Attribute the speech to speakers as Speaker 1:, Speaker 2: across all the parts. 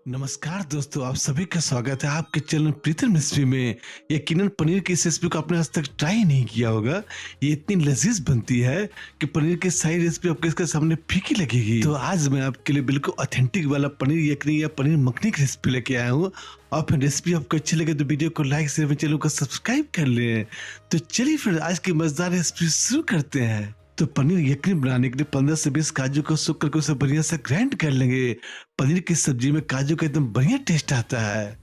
Speaker 1: नमस्कार दोस्तों, आप सभी का स्वागत है आपके चैनल प्रीतम रेसिपी में। यकीनन पनीर की इस रेसिपी को आपने आज तक ट्राई नहीं किया होगा। ये इतनी लजीज बनती है कि पनीर की सारी रेसिपी आपके इसके सामने फीकी लगेगी। तो आज मैं आपके लिए बिल्कुल ऑथेंटिक वाला पनीर यखनी या पनीर मखनी की रेसिपी लेके आया हूँ। और फिर रेसिपी आपको अच्छी लगे तो वीडियो को लाइक शेयर, चैनल को सब्सक्राइब कर ले। तो चलिए फिर आज की मजेदार रेसिपी शुरू करते हैं। तो पनीर यखनी बनाने के लिए 15 से 20 काजू को सूख करके उसे बढ़िया से ग्राइंड कर लेंगे। पनीर की सब्जी में काजू का एकदम बढ़िया टेस्ट आता है।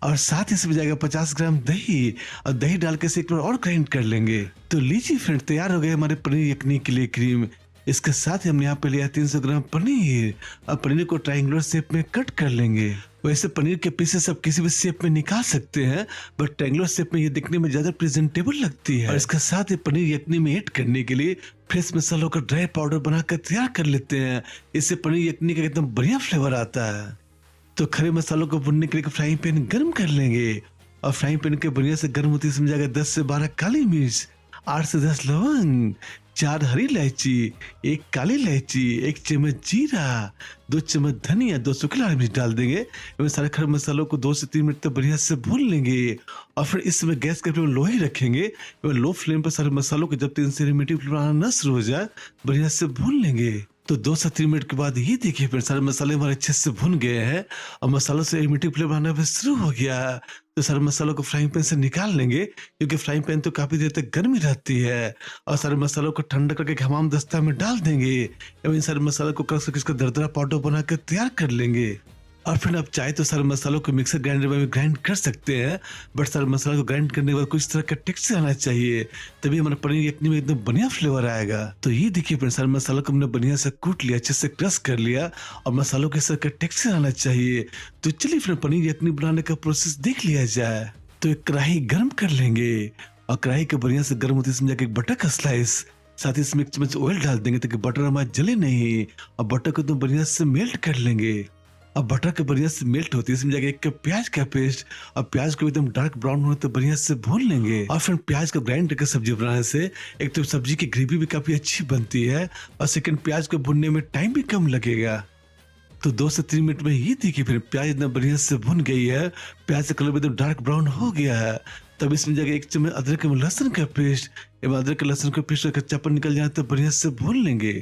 Speaker 1: और साथ ही इसमें जाएगा 50 ग्राम दही, और दही डाल के इसे एक बार और ग्राइंड कर लेंगे। तो लीजिए फ्रेंड, तैयार हो गए हमारे पनीर यखनी के लिए क्रीम। इसके साथ ही हमने यहाँ पे लिया 300 ग्राम पनीर। और पनीर को ट्रायंगुलर शेप में कट कर लेंगे। वैसे पनीर के पीसेस आप किसी भी शेप में निकाल सकते हैं, बट ट्रायंगुलर शेप में ये दिखने में ज्यादा प्रेजेंटेबल लगती है। और इसके साथ ही पनीर यखनी में ऐड करने के लिए फ्रेश मसालों का ड्राई पाउडर बनाकर तैयार कर लेते हैं। इससे पनीर यखनी का एकदम बढ़िया फ्लेवर आता है। तो खड़े मसालों को भुनने के लिए फ्राइंग पैन गर्म कर लेंगे। और फ्राइंग पैन के बढ़िया से गर्म होती इसमें जाएगा 10 से 12 काली मिर्च, 8 से 10 लौंग, 4 हरी इलायची, 1 काली इलायची, 1 चम्मच जीरा, 2 चम्मच धनिया, 2 सूखी लाल मिर्च डाल देंगे। इसमें सारे खड़े मसालों को 2 से 3 मिनट तक बढ़िया से भून लेंगे। और फिर इसमें गैस का फ्लेम लो ही रखेंगे। लो फ्लेम पर सारे मसालों को जब 3 से 4 मिनट फ्लेवर आना शुरू हो जाए बढ़िया से भून लेंगे। तो 2 से 3 मिनट के बाद ये देखिए फिर सारे मसाले हमारे अच्छे से भुन गए हैं और मसालों से मीठी फ्लेवर आना भी शुरू हो गया। तो सारे मसालों को फ्राइंग पैन से निकाल लेंगे, क्योंकि फ्राइंग पैन तो काफी देर तक गर्म ही रहती है। और सारे मसालों को ठंडा करके हमाम दस्ता में डाल देंगे। इन सारे मसालों को कस इसका दरदरा पाउडर बनाकर तैयार कर लेंगे। और फिर आप चाहे तो सारे मसालों को मिक्सर ग्राइंडर में ग्राइंड कर सकते हैं, बट सारे मसाला को ग्राइंड करने के बाद कुछ तरह का टेक्सचर आना चाहिए, तभी हमारा पनीर यखनी में एकदम बढ़िया फ्लेवर आएगा। तो ये देखिए फिर सारे मसालों को हमने बढ़िया से कूट लिया, अच्छे से क्रश कर लिया और मसालों के साथ का टेक्सचर आना चाहिए। तो चलिए फिर पनीर यखनी बनाने का प्रोसेस देख लिया जाए। तो एक कढ़ाई गर्म कर लेंगे और कढ़ाई के बढ़िया से गर्म होती है इसमें जाके एक बटर का स्लाइस, साथ ही इसमें 1 चम्मच ऑयल डाल देंगे ताकि बटर हमारा जले नहीं। और बटर को तो बढ़िया से मेल्ट कर लेंगे। अब बटर के बढ़िया से मेल्ट होती है इसमें जाके 1 कप प्याज का पेस्ट, और प्याज को एकदम डार्क ब्राउन होने तक बढ़िया से भून लेंगे। और फिर प्याज को ग्राइंड करके सब्जी बनाने से एक तो सब्जी की ग्रेवी भी काफी अच्छी बनती है, और सेकंड प्याज को भुनने में टाइम भी कम लगेगा। तो 2 से 3 मिनट में ये देखिए फिर प्याज इतना बढ़िया से भुन गई है, प्याज का कलर एकदम डार्क ब्राउन हो गया है। तब इसमें जाके 1 चम्मच अदरक एवं लहसुन का पेस्ट, एवं अदरक के लहसुन का पेस्ट कच्चापन निकल जाए तो बढ़िया से भून लेंगे।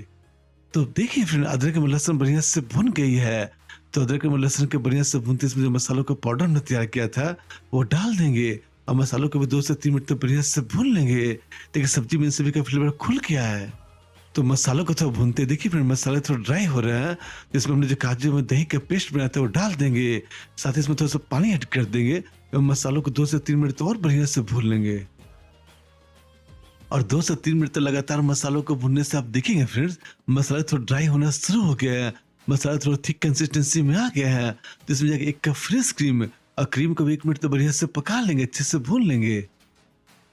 Speaker 1: तो देखिए फिर अदरक एवं लहसुन बढ़िया से भुन गई है। तो अदरक एवं लहसुन के बढ़िया से भूनते इसमें जो मसालों का पाउडर हमने तैयार किया था वो डाल देंगे। और मसालों को भी 2 से 3 मिनट तक बढ़िया से भून लेंगे। देखिए सब्जी में से भी का फ्लेवर खुल गया है। तो मसालों को थोड़ा भूनते देखिए फिर मसाले थोड़ा ड्राई हो रहे हैं, जिसमें हमने जो काजू में दही का पेस्ट बनाया था वो डाल देंगे। साथ ही इसमें थोड़ा सा पानी ऐड कर देंगे और मसालों को 2 से 3 मिनट और बढ़िया से भून लेंगे। और 2 से 3 मिनट तक लगातार मसालों को भूनने से आप देखेंगे फ्रेंड्स मसाला थोड़ा ड्राई होना शुरू हो गया है, मसाला थोड़ा थिक कंसिस्टेंसी में आ गया है। तो इसमें जाके 1 कप फ्रेश क्रीम, और क्रीम को भी 1 मिनट तक बढ़िया से पका लेंगे, अच्छे से भून लेंगे।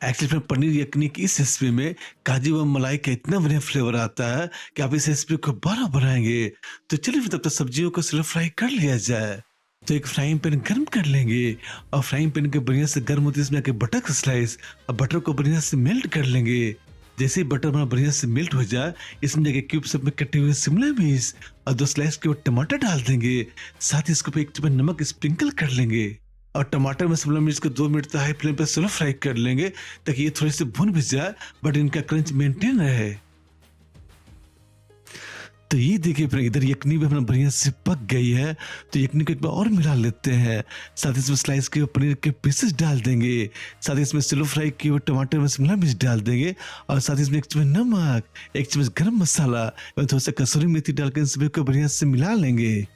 Speaker 1: एक्चुअली फ्रेंड पनीर यखनी की इस रेसिपी में काजू व मलाई का इतना बढ़िया फ्लेवर आता है कि आप इस रेसिपी को बार बनाएंगे। तो चलिए फिर तब तक सब्जियों को सिर्फ फ्राई कर लिया जाए। तो एक फ्राइंग पैन गर्म कर लेंगे, और फ्राइंग पैन के बढ़िया से गर्म होती है इसमें आके बटर का स्लाइस, और बटर को बढ़िया से मेल्ट कर लेंगे। जैसे ही बटर हमारा बढ़िया से मेल्ट हो जाए इसमें जाके क्यूब सब में कटे हुए शिमला मिर्च और 2 स्लाइस के टमाटर डाल देंगे। साथ ही इसको 1 चम्मच नमक स्प्रिंकल कर लेंगे। और टमाटर में शिमला मिर्च को 2 मिनट तक हाई फ्लेम पर स्लो फ्राई कर लेंगे ताकि ये थोड़ी सी भुन भी जाए बट इनका क्रंच मेंटेन रहे। तो ये देखिए फिर इधर यखनी भी अपना बढ़िया से पक गई है। तो यखनी को एक बार और मिला लेते हैं। साथ ही इसमें स्लाइस किए पनीर के पीसेस डाल देंगे। साथ ही इसमें स्लो फ्राई किए हुए टमाटर में शिमला मिर्च डाल देंगे। और साथ ही इसमें 1 चम्मच नमक, 1 चम्मच गरम मसाला और थोड़ा सा कसूरी मेथी डालकर इन सभी को बढ़िया से मिला लेंगे।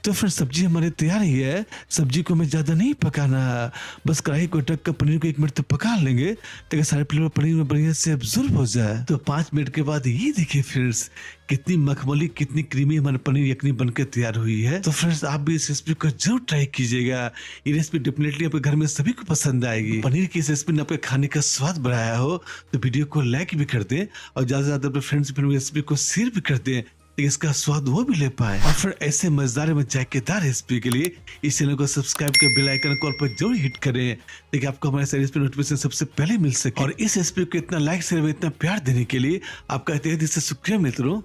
Speaker 1: तो फिर सब्जी हमारी तैयार ही है। सब्जी को हमें ज्यादा नहीं पकाना, बस कढ़ाई को ढक कर पनीर को 1 मिनट तक पका लेंगे ताकि सारे फ्लेवर पनीर में बढ़िया से अब्सॉर्ब हो जाए। तो 5 मिनट के बाद ये देखिए फ्रेंड्स कितनी मखमली कितनी क्रीमी हमारी पनीर यखनी बनकर तैयार हुई है। तो फ्रेंड्स आप भी इस रेसिपी को जरूर ट्राई कीजिएगा। ये रेसिपी डेफिनेटली आपके घर में सभी को पसंद आएगी। पनीर की इस रेसिपी ने आपके खाने का स्वाद बढ़ाया हो तो वीडियो को लाइक भी कर दें, और ज्यादा से ज्यादा अपने फ्रेंड्स रेसिपी को शेयर भी कर दें, इसका स्वाद वो भी ले पाए। और फिर ऐसे मजेदार में जायकेदार रेसिपी के लिए इस चैनल को सब्सक्राइब कर बेल आइकन को पर जरूर हिट करें ताकि आपको हमारे सारे रेसिपी नोटिफिकेशन सबसे पहले मिल सके। और इस रेसिपी को इतना लाइक शेयर इतना प्यार देने के लिए आपका तहे दिल से शुक्रिया मित्रों।